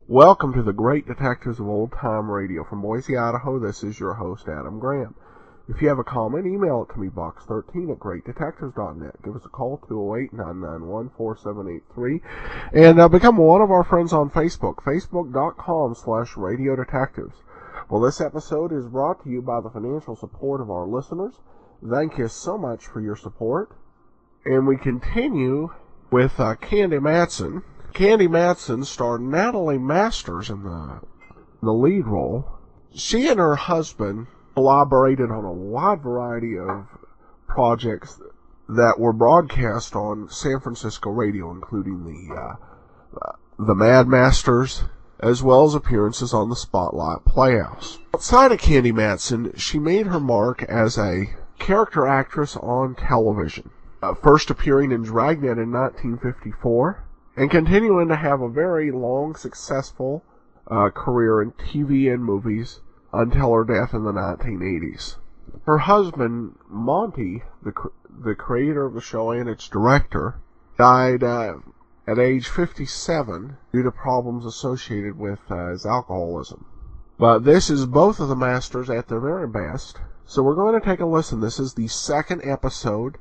Welcome to the Great Detectives of Old Time Radio. From Boise, Idaho, this is your host, Adam Graham. If you have a comment, email it to me, box13 at greatdetectives.net. Give us a call, 208-991-4783, and become one of our friends on Facebook, facebook.com/Radio Detectives. Well, this episode is brought to you by the financial support of our listeners. Thank you so much for your support. And we continue with Candy Matson. Candy Matson starred Natalie Masters in the lead role. She and her husband collaborated on a wide variety of projects that were broadcast on San Francisco radio, including the Mad Masters, as well as appearances on the Spotlight Playhouse. Outside of Candy Matson, she made her mark as a character actress on television, first appearing in Dragnet in 1954. And continuing to have a very long, successful career in TV and movies until her death in the 1980s. Her husband, Monty, the creator of the show and its director, died at age 57 due to problems associated with his alcoholism. But this is both of the Masters at their very best. So we're going to take a listen. This is the second episode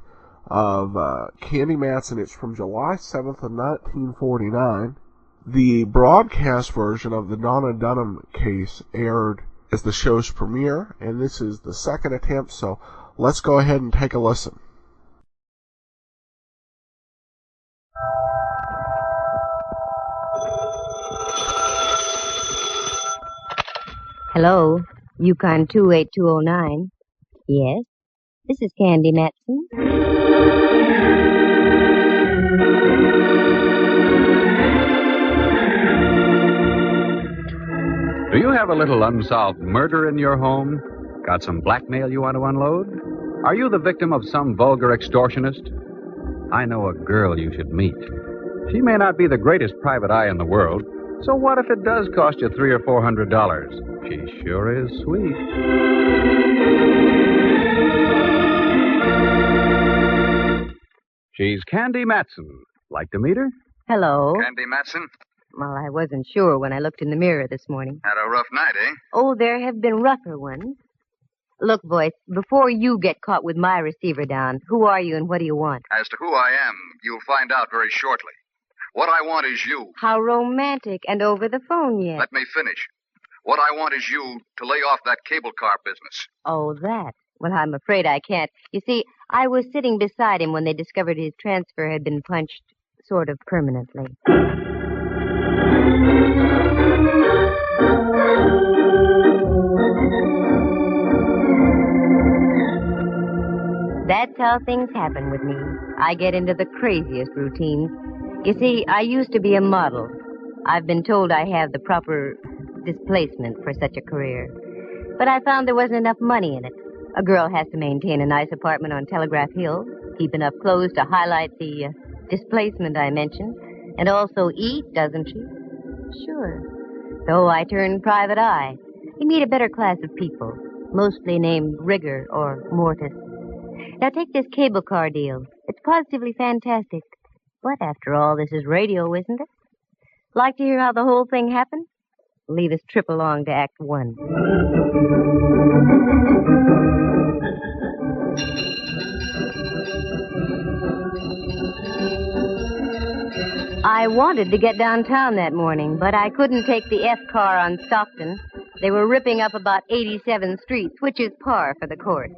of Candy Matson. It's from July 7th of 1949. The broadcast version of the Donna Dunham case aired as the show's premiere, and this is the second attempt, so let's go ahead and take a listen. Hello, Yukon 28209. Yes, this is Candy Matson. Do you have a little unsolved murder in your home? Got some blackmail you want to unload? Are you the victim of some vulgar extortionist? I know a girl you should meet. She may not be the greatest private eye in the world, so what if it does cost you $300 or $400? She sure is sweet. She's Candy Matson. Like to meet her? Hello. Candy Matson? Well, I wasn't sure when I looked in the mirror this morning. Had a rough night, eh? Oh, there have been rougher ones. Look, voice, before you get caught with my receiver down, who are you and what do you want? As to who I am, you'll find out very shortly. What I want is you. How romantic, and over the phone yet. Let me finish. What I want is you to lay off that cable car business. Oh, that. Well, I'm afraid I can't. You see, I was sitting beside him when they discovered his transfer had been punched sort of permanently. That's how things happen with me. I get into the craziest routines. You see, I used to be a model. I've been told I have the proper displacement for such a career. But I found there wasn't enough money in it. A girl has to maintain a nice apartment on Telegraph Hill, keep enough clothes to highlight the displacement I mentioned, and also eat, doesn't she? Sure. So I turned private eye. You meet a better class of people, mostly named Rigger or Mortis. Now take this cable car deal. It's positively fantastic. But after all, this is radio, isn't it? Like to hear how the whole thing happened? Leave us trip along to Act 1. I wanted to get downtown that morning, but I couldn't take the F car on Stockton. They were ripping up about 87th Street, which is par for the course.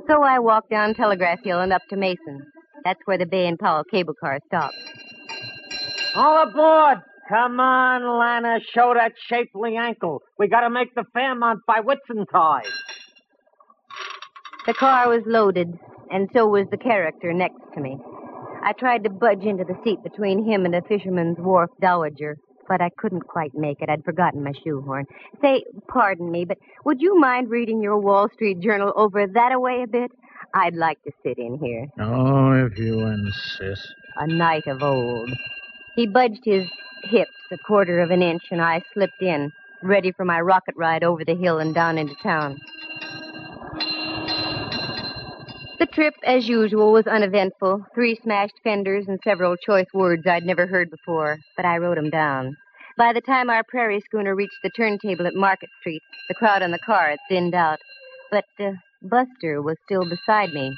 So I walked down Telegraph Hill and up to Mason. That's where the Bay and Powell cable car stops. All aboard! Come on, Lana, show that shapely ankle. We gotta make the Fairmont by Whitsuntide. The car was loaded, and so was the character next to me. I tried to budge into the seat between him and a fisherman's wharf dowager. but I couldn't quite make it. I'd forgotten my shoehorn. Say, pardon me, but would you mind reading your Wall Street Journal over that-a-way a bit? I'd like to sit in here. Oh, if you insist. A knight of old. He budged his hips a quarter of an inch, and I slipped in, ready for my rocket ride over the hill and down into town. The trip, as usual, was uneventful. 3 smashed fenders and several choice words I'd never heard before, but I wrote them down. By the time our prairie schooner reached the turntable at Market Street, the crowd on the car had thinned out. But Buster was still beside me,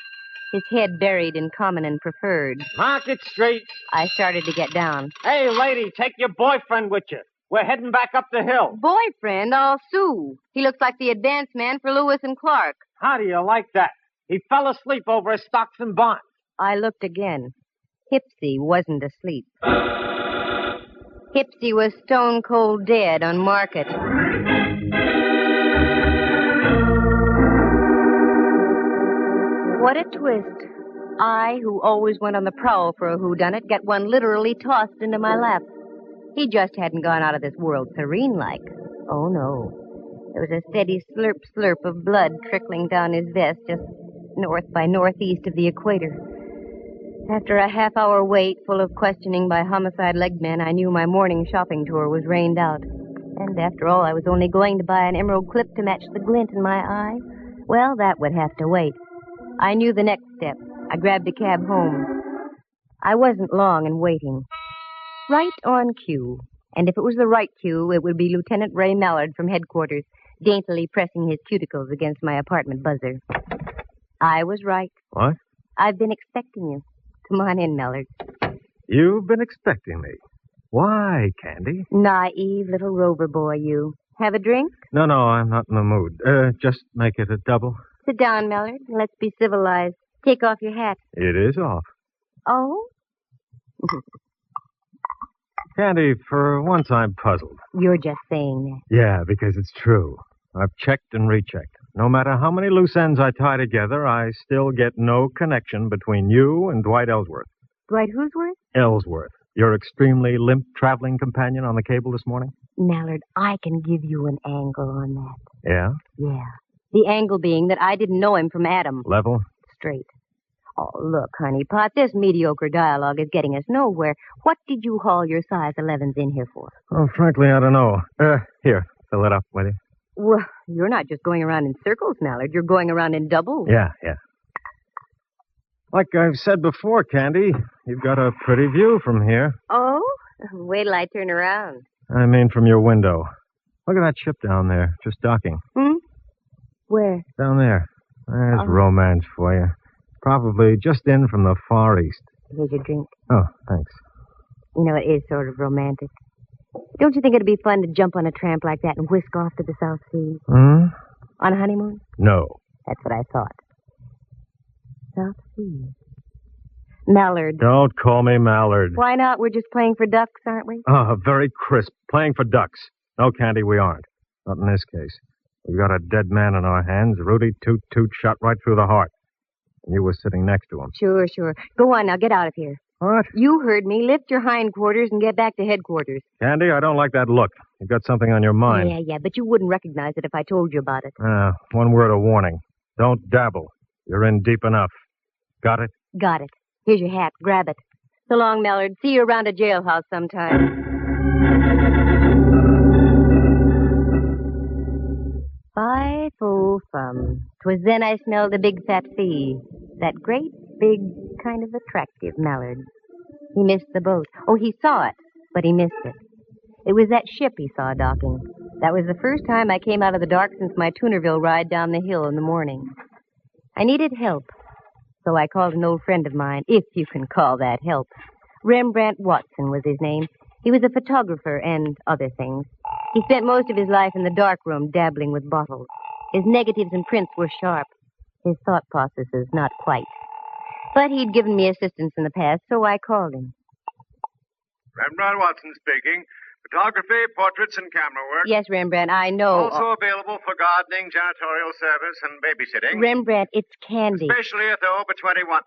his head buried in common and preferred. Market Street. I started to get down. Hey, lady, take your boyfriend with you. We're heading back up the hill. Boyfriend? I'll sue. He looks like the advance man for Lewis and Clark. How do you like that? He fell asleep over his stocks and bonds. I looked again. Hipsy wasn't asleep. Hipsy was stone cold dead on Market. What a twist. I, who always went on the prowl for a whodunit, get one literally tossed into my lap. He just hadn't gone out of this world serene-like. Oh, no. There was a steady slurp of blood trickling down his vest just north by northeast of the equator. After a half-hour wait full of questioning by homicide legmen, I knew my morning shopping tour was rained out. And after all, I was only going to buy an emerald clip to match the glint in my eye. Well, that would have to wait. I knew the next step. I grabbed a cab home. I wasn't long in waiting. Right on cue. And if it was the right cue, it would be Lieutenant Ray Mallard from headquarters, daintily pressing his cuticles against my apartment buzzer. I was right. What? I've been expecting you. Come on in, Mallard. You've been expecting me. Why, Candy? Naive little rover boy, you. Have a drink? No, I'm not in the mood. Just make it a double. Sit down, Mallard. Let's be civilized. Take off your hat. It is off. Oh? Candy, for once I'm puzzled. You're just saying that. Yeah, because it's true. I've checked and rechecked. No matter how many loose ends I tie together, I still get no connection between you and Dwight Ellsworth. Dwight who'sworth? Ellsworth, your extremely limp traveling companion on the cable this morning? Mallard, I can give you an angle on that. Yeah? Yeah. The angle being that I didn't know him from Adam. Level? Straight. Oh, look, honeypot, this mediocre dialogue is getting us nowhere. What did you haul your size 11s in here for? Oh, frankly, I don't know. Here, fill it up, will you? Well, you're not just going around in circles, Mallard. You're going around in doubles. Yeah. Like I've said before, Candy, you've got a pretty view from here. Oh? Wait till I turn around. I mean from your window. Look at that ship down there, just docking. Where? Down there. There's romance for you. Probably just in from the Far East. Here's your drink. Oh, thanks. You know, it is sort of romantic. Don't you think it'd be fun to jump on a tramp like that and whisk off to the South Seas? On a honeymoon? No. That's what I thought. South Seas. Mallard. Don't call me Mallard. Why not? We're just playing for ducks, aren't we? Oh, very crisp. Playing for ducks. No, Candy, we aren't. Not in this case. We've got a dead man in our hands. Rudy Toot shot right through the heart. And you were sitting next to him. Sure. Go on now, get out of here. What? You heard me. Lift your hindquarters and get back to headquarters. Candy, I don't like that look. You've got something on your mind. Yeah, but you wouldn't recognize it if I told you about it. One word of warning. Don't dabble. You're in deep enough. Got it? Got it. Here's your hat. Grab it. So long, Mallard. See you around a jailhouse sometime. 5:05. 'Twas then I smelled a big fat sea. That great, big, kind of attractive Mallard. He missed the boat. Oh, he saw it, but he missed it. It was that ship he saw docking. That was the first time I came out of the dark since my Tunerville ride down the hill in the morning. I needed help, so I called an old friend of mine, if you can call that help. Rembrandt Watson was his name. He was a photographer and other things. He spent most of his life in the darkroom dabbling with bottles. His negatives and prints were sharp. His thought processes not quite. But he'd given me assistance in the past, so I called him. Rembrandt Watson speaking. Photography, portraits, and camera work. Yes, Rembrandt, I know. Also available for gardening, janitorial service, and babysitting. Rembrandt, it's Candy. Especially if they're over 21.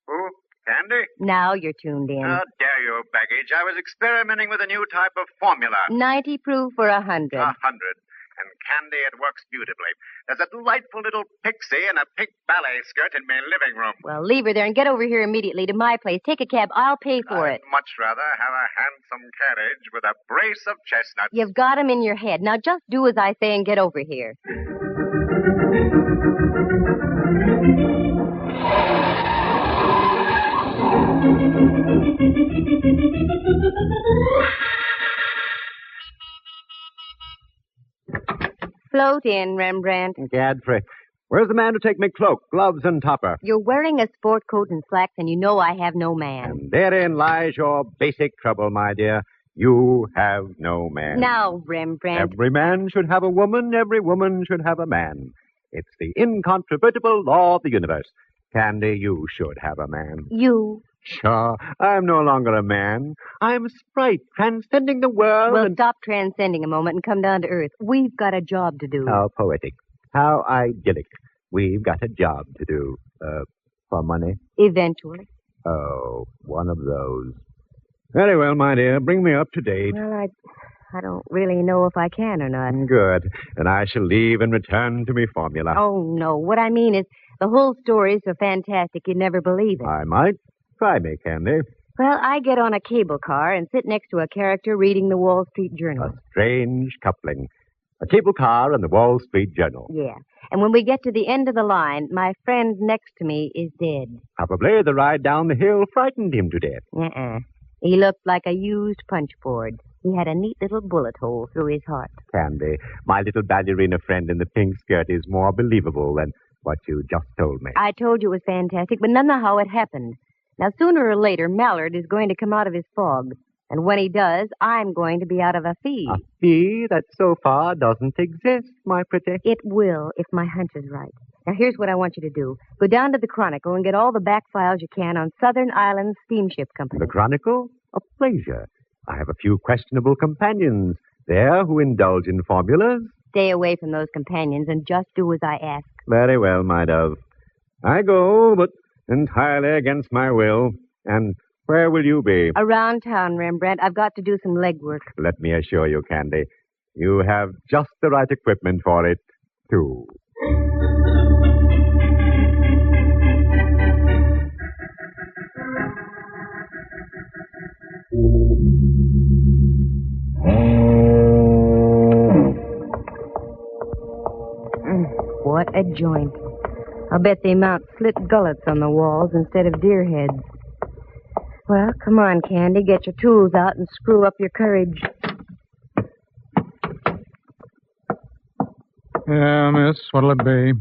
Who? Candy? Now you're tuned in. How dare you, baggage. I was experimenting with a new type of formula. 90 proof for 100. 100. And Candy, it works beautifully. There's a delightful little pixie in a pink ballet skirt in my living room. Well, leave her there and get over here immediately to my place. Take a cab. I'll pay for it. I'd much rather have a handsome carriage with a brace of chestnuts. You've got 'em in your head. Now just do as I say and get over here. Float in, Rembrandt. Godfrey, where's the man to take me cloak, gloves, and topper? You're wearing a sport coat and slacks, and you know I have no man. And therein lies your basic trouble, my dear. You have no man. Now, Rembrandt. Every man should have a woman. Every woman should have a man. It's the incontrovertible law of the universe. Candy, you should have a man. You. Sure, I'm no longer a man. I'm a sprite, transcending the world. Well, and... stop transcending a moment and come down to earth. We've got a job to do. How poetic. How idyllic. We've got a job to do. For money? Eventually. Oh, one of those. Very well, my dear. Bring me up to date. Well, I don't really know if I can or not. Good. And I shall leave and return to me formula. Oh, no. What I mean is, the whole story is so fantastic you'd never believe it. I might. Try me, Candy. Well, I get on a cable car and sit next to a character reading the Wall Street Journal. A strange coupling. A cable car and the Wall Street Journal. Yeah. And when we get to the end of the line, my friend next to me is dead. Probably the ride down the hill frightened him to death. He looked like a used punch board. He had a neat little bullet hole through his heart. Candy, my little ballerina friend in the pink skirt is more believable than what you just told me. I told you it was fantastic, but none of how it happened. Now, sooner or later, Mallard is going to come out of his fog. And when he does, I'm going to be out of a fee. A fee that so far doesn't exist, my pretty. It will, if my hunch is right. Now, here's what I want you to do. Go down to the Chronicle and get all the back files you can on Southern Islands Steamship Company. The Chronicle? A pleasure. I have a few questionable companions there who indulge in formulas. Stay away from those companions and just do as I ask. Very well, my dove. I go, but entirely against my will. And where will you be? Around town, Rembrandt. I've got to do some legwork. Let me assure you, Candy, you have just the right equipment for it, too. What a joint. I'll bet they mount slit gullets on the walls instead of deer heads. Well, come on, Candy. Get your tools out and screw up your courage. Yeah, miss, what'll it be?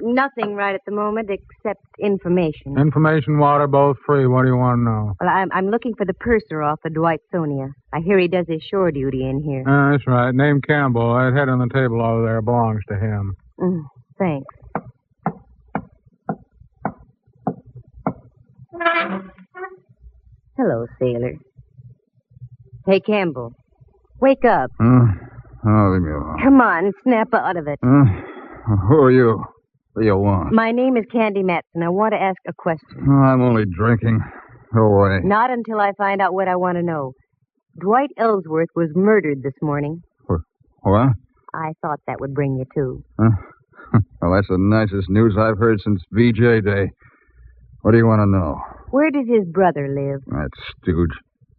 Nothing right at the moment except information. Information, water, both free. What do you want to know? Well, I'm looking for the purser off the Dwight-Sonia. I hear he does his shore duty in here. That's right. Name Campbell. That head on the table over there belongs to him. Thanks. Hello, sailor. Hey, Campbell. Wake up. Oh, leave me alone. Come on, snap out of it. Who are you? What do you want? My name is Candy Matson. I want to ask a question. I'm only drinking. Go away. Not until I find out what I want to know. Dwight Ellsworth was murdered this morning. What? I thought that would bring you to. Well, that's the nicest news I've heard since VJ Day. What do you want to know? Where does his brother live? That stooge.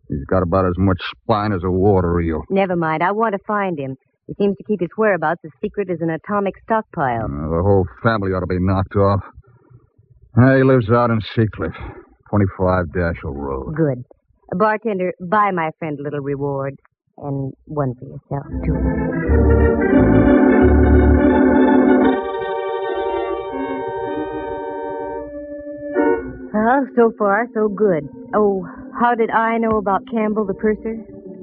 He's got about as much spine as a water eel. Never mind. I want to find him. He seems to keep his whereabouts as secret as an atomic stockpile. The whole family ought to be knocked off. He lives out in Seacliff, 25 Dashel Road. Good. Bartender, buy my friend a little reward. And one for yourself, too. Well, so far, so good. Oh, how did I know about Campbell the purser?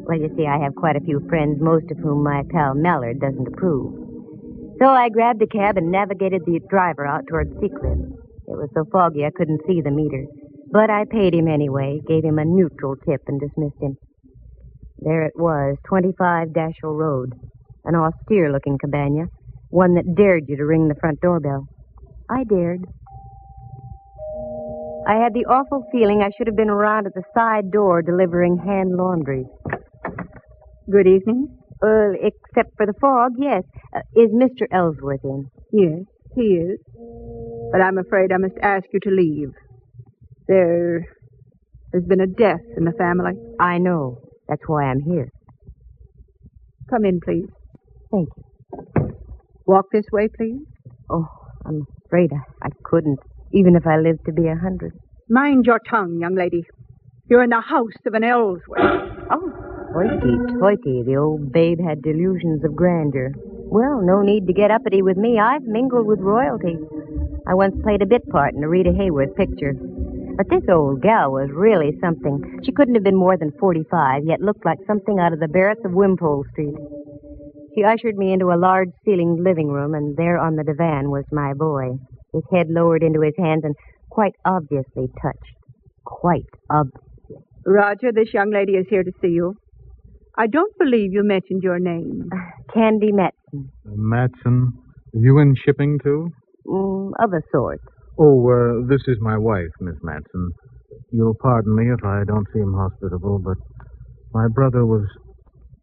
Well, you see, I have quite a few friends, most of whom my pal Mallard doesn't approve. So I grabbed a cab and navigated the driver out toward Seacliff. It was so foggy I couldn't see the meter. But I paid him anyway, gave him a neutral tip, and dismissed him. There it was, 25 Dashel Road. An austere-looking cabana, one that dared you to ring the front doorbell. I dared. I had the awful feeling I should have been around at the side door delivering hand laundry. Good evening. Except for the fog, yes. Is Mr. Ellsworth in? Yes, he is. But I'm afraid I must ask you to leave. There's been a death in the family. I know. That's why I'm here. Come in, please. Thank you. Walk this way, please. Oh, I'm afraid I couldn't, even if I lived to be 100. Mind your tongue, young lady. You're in the house of an Ellsworth. Oh, hoity-toity. The old babe had delusions of grandeur. Well, no need to get uppity with me. I've mingled with royalty. I once played a bit part in a Rita Hayworth picture. But this old gal was really something. She couldn't have been more than 45, yet looked like something out of the Barretts of Wimpole Street. She ushered me into a large-ceilinged living room, and there on the divan was my boy, his head lowered into his hands and quite obviously touched. Quite obviously. Roger, this young lady is here to see you. I don't believe you mentioned your name. Candy Matson. Matson? You in shipping, too? Of a sort. Oh, this is my wife, Miss Matson. You'll pardon me if I don't seem hospitable, but my brother was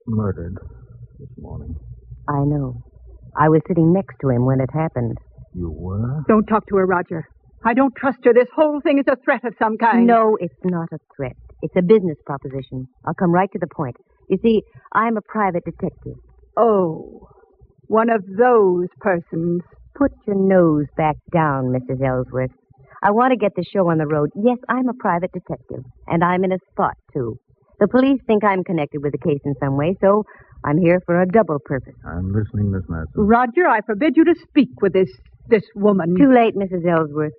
murdered this morning. I know. I was sitting next to him when it happened. You were? Don't talk to her, Roger. I don't trust her. This whole thing is a threat of some kind. No, it's not a threat. It's a business proposition. I'll come right to the point. You see, I'm a private detective. Oh, one of those persons. Put your nose back down, Mrs. Ellsworth. I want to get the show on the road. Yes, I'm a private detective, and I'm in a spot, too. The police think I'm connected with the case in some way, so I'm here for a double purpose. I'm listening, Miss Matson. Roger, I forbid you to speak with this woman. Too late, Mrs. Ellsworth.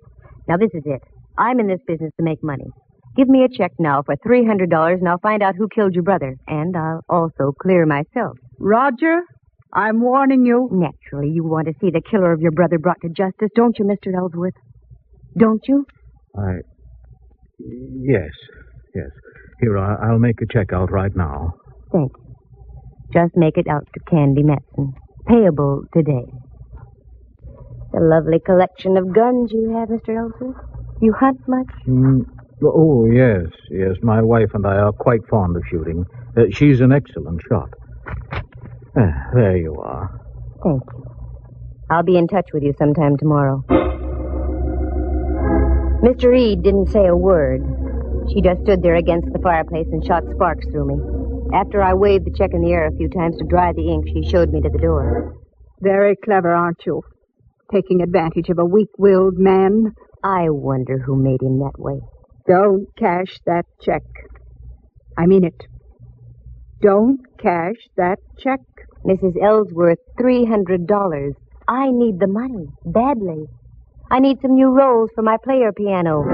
Now, this is it. I'm in this business to make money. Give me a check now for $300, and I'll find out who killed your brother. And I'll also clear myself. Roger, I'm warning you. Naturally, you want to see the killer of your brother brought to justice, don't you, Mr. Ellsworth? Don't you? Yes. Here, I'll make a check out right now. Thank you. Just make it out to Candy Matson. Payable today. A lovely collection of guns you have, Mr. Ellsworth. You hunt much? Oh, yes. My wife and I are quite fond of shooting. She's an excellent shot. There you are. Thank you. I'll be in touch with you sometime tomorrow. Mr. Reed didn't say a word. She just stood there against the fireplace and shot sparks through me. After I waved the check in the air a few times to dry the ink, she showed me to the door. Very clever, aren't you? Taking advantage of a weak-willed man. I wonder who made him that way. Don't cash that check. I mean it. Don't cash that check. Mrs. Ellsworth, $300. I need the money, badly. I need some new rolls for my player piano.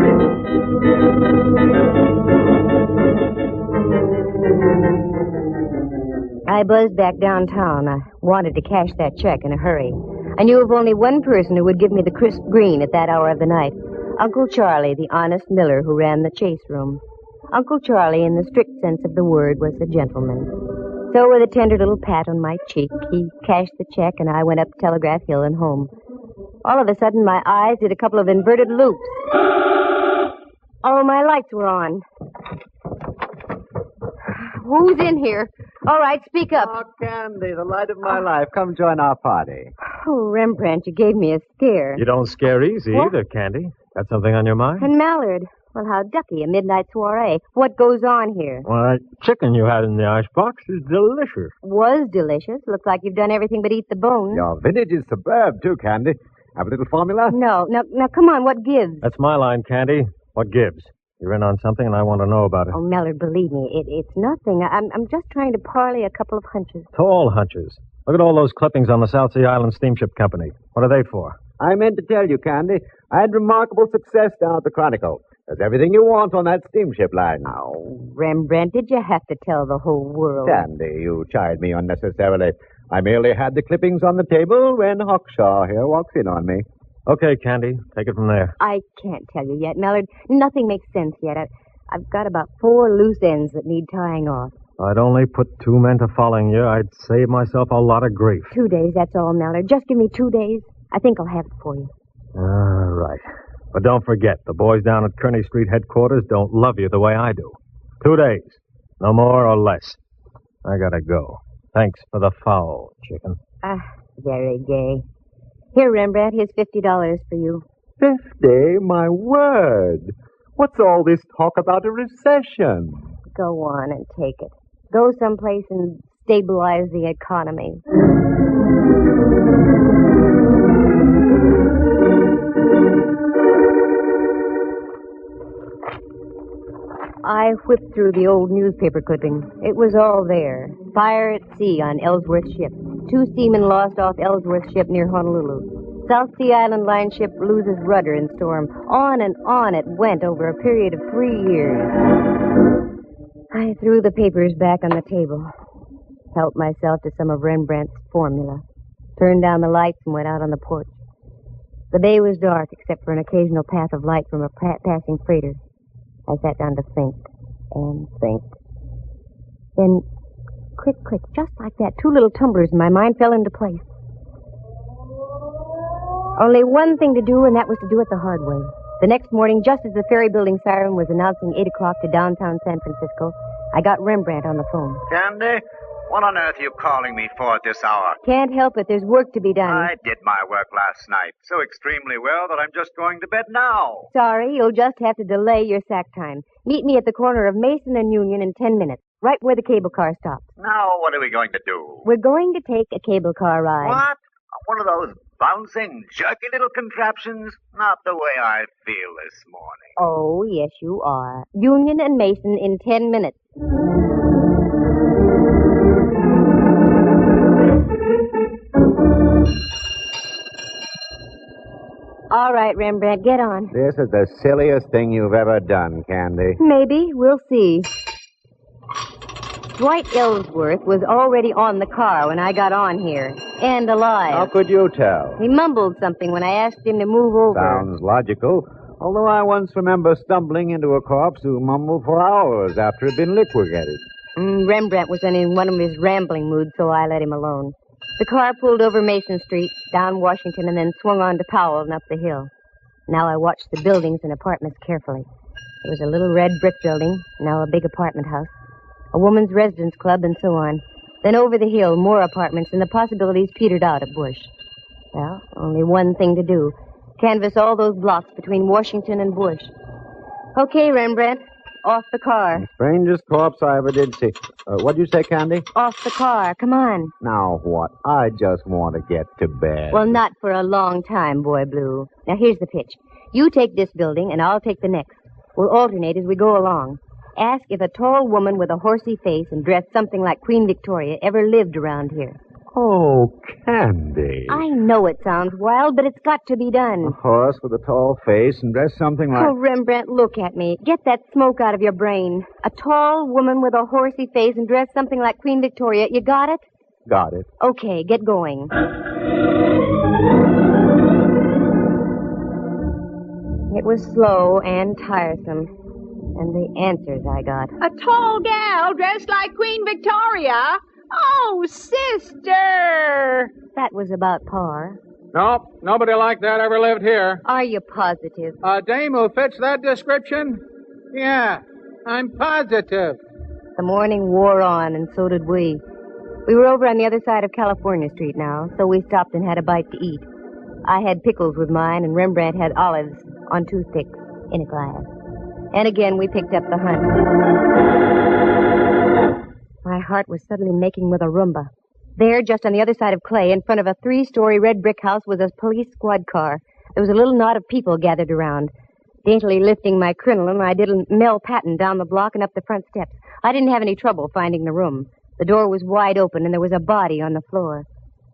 I buzzed back downtown. I wanted to cash that check in a hurry. I knew of only one person who would give me the crisp green at that hour of the night. Uncle Charlie, the honest miller who ran the chase room. Uncle Charlie, in the strict sense of the word, was a gentleman. So with a tender little pat on my cheek, he cashed the check, and I went up Telegraph Hill and home. All of a sudden, my eyes did a couple of inverted loops. Oh, my lights were on. Who's in here? All right, speak up. Oh, Candy, the light of my life. Come join our party. Oh, Rembrandt, you gave me a scare. You don't scare easy either, Candy. Got something on your mind? And Mallard. Well, how ducky, a midnight soiree. What goes on here? Well, that chicken you had in the icebox is delicious. Was delicious. Looks like you've done everything but eat the bones. Your vintage is superb, too, Candy. Have a little formula? No. Now, come on, what gives? That's my line, Candy. What gives? You're in on something, and I want to know about it. Oh, Mallard, believe me, it's nothing. I'm just trying to parlay a couple of hunches. Tall hunches. Look at all those clippings on the South Sea Island Steamship Company. What are they for? I meant to tell you, Candy, I had remarkable success down at the Chronicle. There's everything you want on that steamship line. Oh, Rembrandt, did you have to tell the whole world? Candy, you chide me unnecessarily. I merely had the clippings on the table when Hawkshaw here walks in on me. Okay, Candy, take it from there. I can't tell you yet, Mallard. Nothing makes sense yet. I've got about 4 loose ends that need tying off. I'd only put 2 men to following you. I'd save myself a lot of grief. 2 days, that's all, Mallard. Just give me 2 days. I think I'll have it for you. All right. But don't forget, the boys down at Kearney Street headquarters don't love you the way I do. 2 days. No more or less. I gotta go. Thanks for the foul, chicken. Very gay. Here, Rembrandt, here's $50 for you. 50? My word. What's all this talk about a recession? Go on and take it. Go someplace and stabilize the economy. I whipped through the old newspaper clipping. It was all there. Fire at sea on Ellsworth ship. 2 seamen lost off Ellsworth ship near Honolulu. South Sea Island Line ship loses rudder in storm. On and on it went over a period of 3 years. I threw the papers back on the table. Helped myself to some of Rembrandt's formula. Turned down the lights and went out on the porch. The day was dark except for an occasional path of light from a passing freighter. I sat down to think and think. Then, quick, just like that, 2 little tumblers in my mind fell into place. Only one thing to do, and that was to do it the hard way. The next morning, just as the ferry building siren was announcing 8 o'clock to downtown San Francisco, I got Rembrandt on the phone. Candy, what on earth are you calling me for at this hour? Can't help it. There's work to be done. I did my work last night so extremely well that I'm just going to bed now. Sorry, you'll just have to delay your sack time. Meet me at the corner of Mason and Union in 10 minutes, right where the cable car stops. Now, what are we going to do? We're going to take a cable car ride. What? One of those bouncing, jerky little contraptions? Not the way I feel this morning. Oh, yes, you are. Union and Mason in 10 minutes. All right, Rembrandt, get on. This is the silliest thing you've ever done, Candy. Maybe. We'll see. Dwight Ellsworth was already on the car when I got on here. And alive. How could you tell? He mumbled something when I asked him to move over. Sounds logical. Although I once remember stumbling into a corpse who mumbled for hours after it had been liquidated. Rembrandt was in one of his rambling moods, so I let him alone. The car pulled over Mason Street, down Washington, and then swung on to Powell and up the hill. Now I watched the buildings and apartments carefully. There was a little red brick building, now a big apartment house, a woman's residence club, and so on. Then over the hill, more apartments, and the possibilities petered out at Bush. Well, only one thing to do. Canvass all those blocks between Washington and Bush. Okay, Rembrandt. Off the car. The strangest corpse I ever did see. What'd you say, Candy? Off the car. Come on. Now what? I just want to get to bed. Well, not for a long time, Boy Blue. Now, here's the pitch. You take this building, and I'll take the next. We'll alternate as we go along. Ask if a tall woman with a horsey face and dressed something like Queen Victoria ever lived around here. Oh, Candy. I know it sounds wild, but it's got to be done. A horse with a tall face and dressed something like... Oh, Rembrandt, look at me. Get that smoke out of your brain. A tall woman with a horsey face and dressed something like Queen Victoria. You got it? Got it. Okay, get going. It was slow and tiresome. And the answers I got. A tall gal dressed like Queen Victoria? Oh, sister! That was about par. Nope, nobody like that ever lived here. Are you positive? A dame who fits that description? Yeah, I'm positive. The morning wore on, and so did we. We were over on the other side of California Street now, so we stopped and had a bite to eat. I had pickles with mine, and Rembrandt had olives on toothpicks in a glass. And again, we picked up the hunt. My heart was suddenly making with a rumba. There, just on the other side of Clay, in front of a 3-story red brick house, was a police squad car. There was a little knot of people gathered around. Daintily lifting my crinoline, I did a Mel Patton down the block and up the front steps. I didn't have any trouble finding the room. The door was wide open, and there was a body on the floor.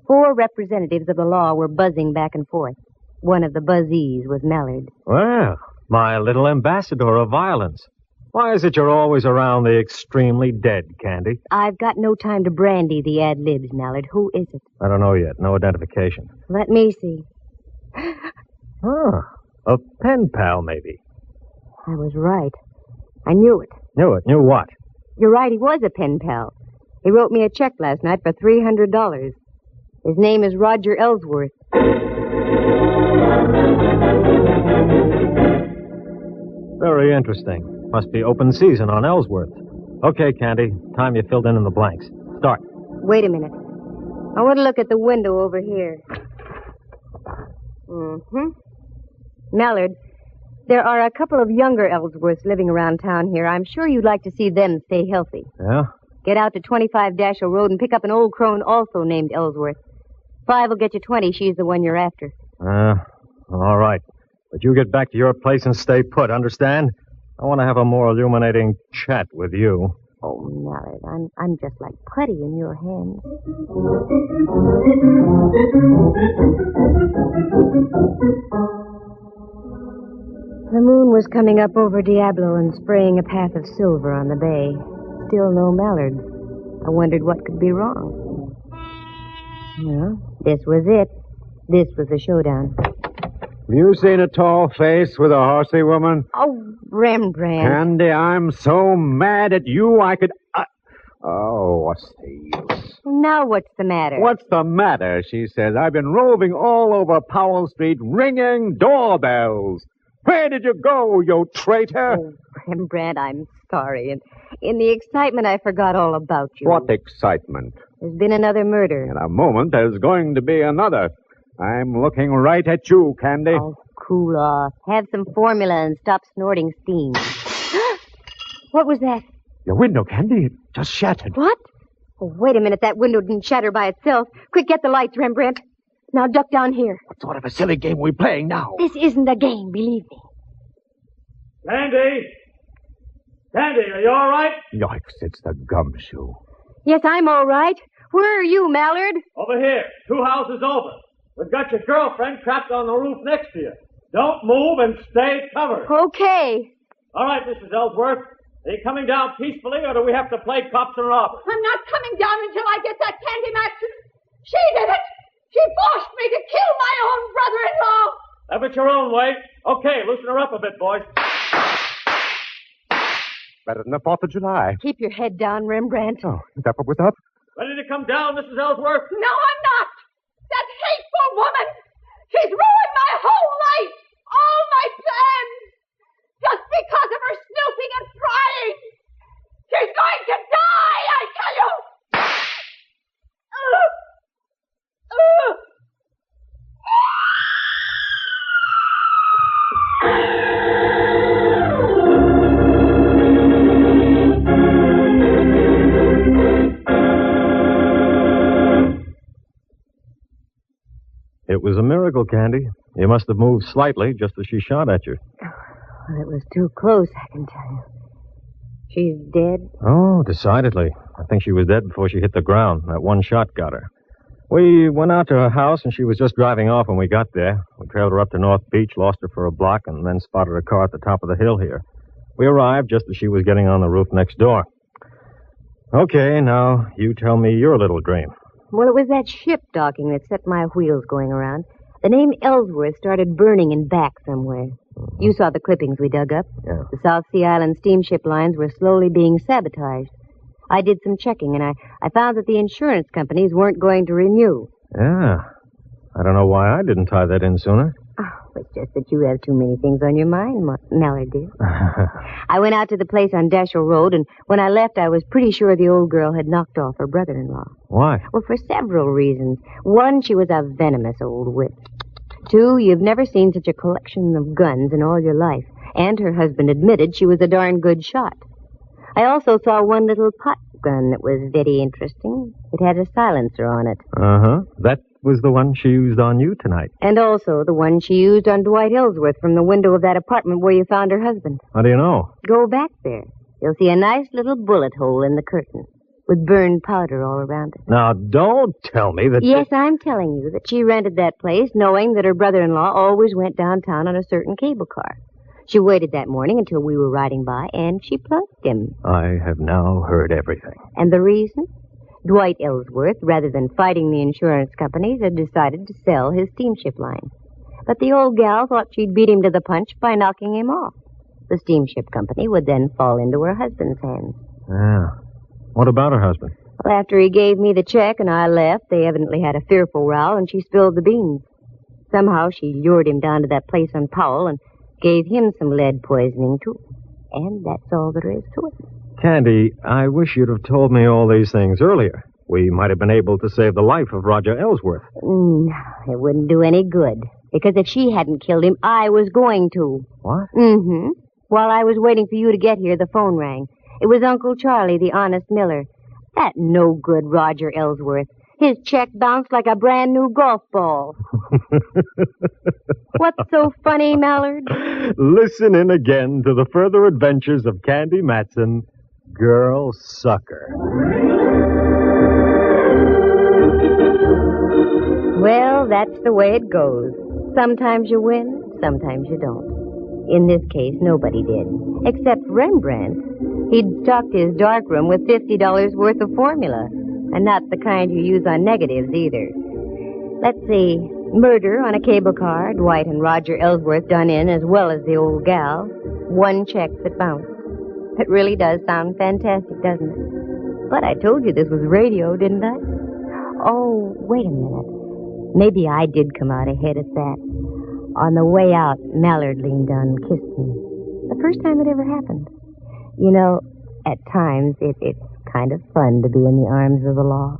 4 representatives of the law were buzzing back and forth. One of the buzzees was Mallard. Well, my little ambassador of violence. Why is it you're always around the extremely dead, Candy? I've got no time to brandy the ad-libs, Mallard. Who is it? I don't know yet. No identification. Let me see. A pen pal, maybe. I was right. I knew it. Knew it? Knew what? You're right, he was a pen pal. He wrote me a check last night for $300. His name is Roger Ellsworth. Very interesting. Must be open season on Ellsworth. Okay, Candy. Time you filled in the blanks. Start. Wait a minute. I want to look at the window over here. Mallard, there are a couple of younger Ellsworths living around town here. I'm sure you'd like to see them stay healthy. Yeah? Get out to 25 Dashiell Road and pick up an old crone also named Ellsworth. 5 will get you 20. She's the one you're after. All right. But you get back to your place and stay put, understand? I want to have a more illuminating chat with you. Oh, Mallard, I'm just like putty in your hands. The moon was coming up over Diablo and spraying a path of silver on the bay. Still no Mallard. I wondered what could be wrong. Well, this was it. This was the showdown. Have you seen a tall face with a horsey woman? Oh, Rembrandt. Candy, I'm so mad at you I could... Oh, what's the use? Now what's the matter? What's the matter, she says. I've been roving all over Powell Street ringing doorbells. Where did you go, you traitor? Oh, Rembrandt, I'm sorry. And in the excitement, I forgot all about you. What excitement? There's been another murder. In a moment, there's going to be another. I'm looking right at you, Candy. Oh, cool off. Have some formula and stop snorting steam. What was that? Your window, Candy. It just shattered. What? Oh, wait a minute. That window didn't shatter by itself. Quick, get the lights, Rembrandt. Now duck down here. What sort of a silly game are we playing now? This isn't a game, believe me. Candy! Candy, are you all right? Yikes, it's the gumshoe. Yes, I'm all right. Where are you, Mallard? Over here, 2 houses over. We've got your girlfriend trapped on the roof next to you. Don't move and stay covered. Okay. All right, Mrs. Ellsworth. Are you coming down peacefully, or do we have to play cops and robbers? I'm not coming down until I get that Candy Matson. She did it. She forced me to kill my own brother-in-law. Have it your own way. Okay, loosen her up a bit, boys. Better than the 4th of July. Keep your head down, Rembrandt. Oh, is that what was up? Ready to come down, Mrs. Ellsworth? No, I'm not. That hateful woman. She's ruined my whole life. All my plans. Just because of her snooping and prying. She's going to die, I tell you. It was a miracle, Candy. You must have moved slightly just as she shot at you. Well, it was too close, I can tell you. She's dead? Oh, decidedly. I think she was dead before she hit the ground. That one shot got her. We went out to her house, and she was just driving off when we got there. We trailed her up to North Beach, lost her for a block, and then spotted her car at the top of the hill here. We arrived just as she was getting on the roof next door. Okay, now you tell me your little dream. Well, it was that ship docking that set my wheels going around. The name Ellsworth started burning in back somewhere. Mm-hmm. You saw the clippings we dug up. Yeah. The South Sea Island steamship lines were slowly being sabotaged. I did some checking, and I found that the insurance companies weren't going to renew. Yeah. I don't know why I didn't tie that in sooner. Oh, it's just that you have too many things on your mind, Mallard, dear. I went out to the place on Dashiell Road, and when I left, I was pretty sure the old girl had knocked off her brother-in-law. Why? Well, for several reasons. One, she was a venomous old witch. 2, you've never seen such a collection of guns in all your life. And her husband admitted she was a darn good shot. I also saw one little pot gun that was very interesting. It had a silencer on it. Uh-huh. That was the one she used on you tonight. And also the one she used on Dwight Ellsworth from the window of that apartment where you found her husband. How do you know? Go back there. You'll see a nice little bullet hole in the curtain with burned powder all around it. Now, don't tell me that... Yes, I'm telling you that she rented that place knowing that her brother-in-law always went downtown on a certain cable car. She waited that morning until we were riding by, and she plugged him. I have now heard everything. And the reason? Dwight Ellsworth, rather than fighting the insurance companies, had decided to sell his steamship line. But the old gal thought she'd beat him to the punch by knocking him off. The steamship company would then fall into her husband's hands. Yeah. What about her husband? Well, after he gave me the check and I left, they evidently had a fearful row, and she spilled the beans. Somehow she lured him down to that place on Powell, and Gave him some lead poisoning, too. And that's all there is to it. Candy, I wish you'd have told me all these things earlier. We might have been able to save the life of Roger Ellsworth. It wouldn't do any good. Because if she hadn't killed him, I was going to. What? Mm-hmm. While I was waiting for you to get here, the phone rang. It was Uncle Charlie, the honest miller. That no-good Roger Ellsworth. His check bounced like a brand-new golf ball. What's so funny, Mallard? Listen in again to the further adventures of Candy Matson, Girl Sucker. Well, that's the way it goes. Sometimes you win, sometimes you don't. In this case, nobody did, except Rembrandt. He'd stocked his darkroom with $50 worth of formula, and not the kind you use on negatives either. Let's see. Murder on a cable car, Dwight and Roger Ellsworth done in as well as the old gal. One check that bounced. It really does sound fantastic, doesn't it? But I told you this was radio, didn't I? Oh, wait a minute. Maybe I did come out ahead at that. On the way out, Mallard leaned down and kissed me. The first time it ever happened. You know, at times it's kind of fun to be in the arms of the law.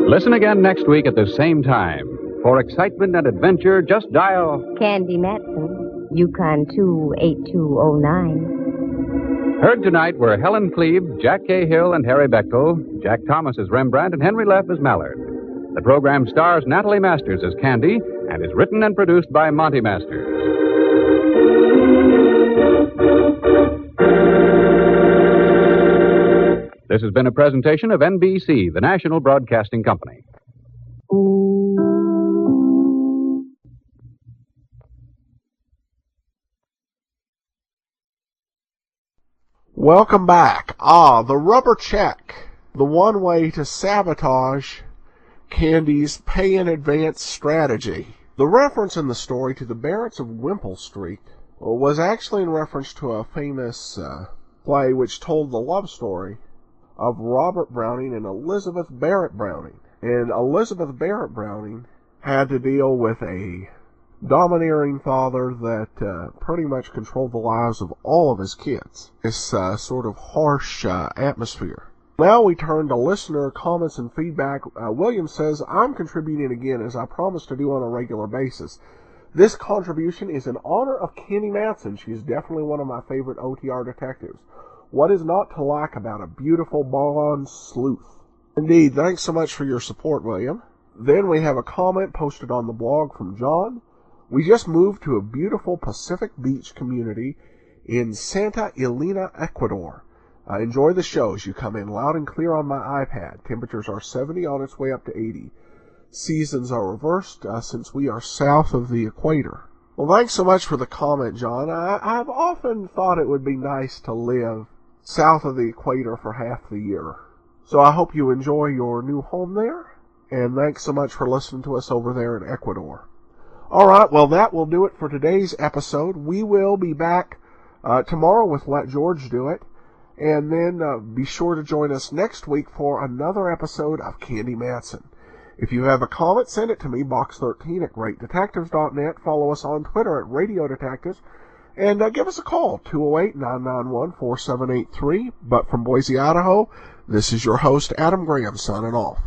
Listen again next week at the same time. For excitement and adventure, just dial Candy Matson, Yukon 28209. Heard tonight were Helen Cleve, Jack Cahill, and Harry Bechtel, Jack Thomas as Rembrandt, and Henry Leff as Mallard. The program stars Natalie Masters as Candy and is written and produced by Monty Masters. This has been a presentation of NBC, the National Broadcasting Company. Welcome back. The rubber check. The one way to sabotage Candy's pay-in-advance strategy. The reference in the story to the Barretts of Wimpole Street was actually in reference to a famous play which told the love story of Robert Browning and Elizabeth Barrett Browning. And Elizabeth Barrett Browning had to deal with a domineering father that pretty much controlled the lives of all of his kids. This sort of harsh atmosphere. Now we turn to listener comments and feedback. William says, I'm contributing again as I promised to do on a regular basis. This contribution is in honor of Candy Matson. She's definitely one of my favorite OTR detectives. What is not to like about a beautiful blonde sleuth? Indeed, thanks so much for your support, William. Then we have a comment posted on the blog from John. We just moved to a beautiful Pacific Beach community in Santa Elena, Ecuador. Enjoy the shows. You come in loud and clear on my iPad. Temperatures are 70 on its way up to 80. Seasons are reversed since we are south of the equator. Well, thanks so much for the comment, John. I've often thought it would be nice to live south of the equator for half the year. So I hope you enjoy your new home there. And thanks so much for listening to us over there in Ecuador. All right, well, that will do it for today's episode. We will be back tomorrow with Let George Do It. And then be sure to join us next week for another episode of Candy Matson. If you have a comment, send it to me, box13 at greatdetectives.net. Follow us on Twitter at Radio Detectives. And give us a call, 208-991-4783. But from Boise, Idaho, this is your host, Adam Graham, signing off.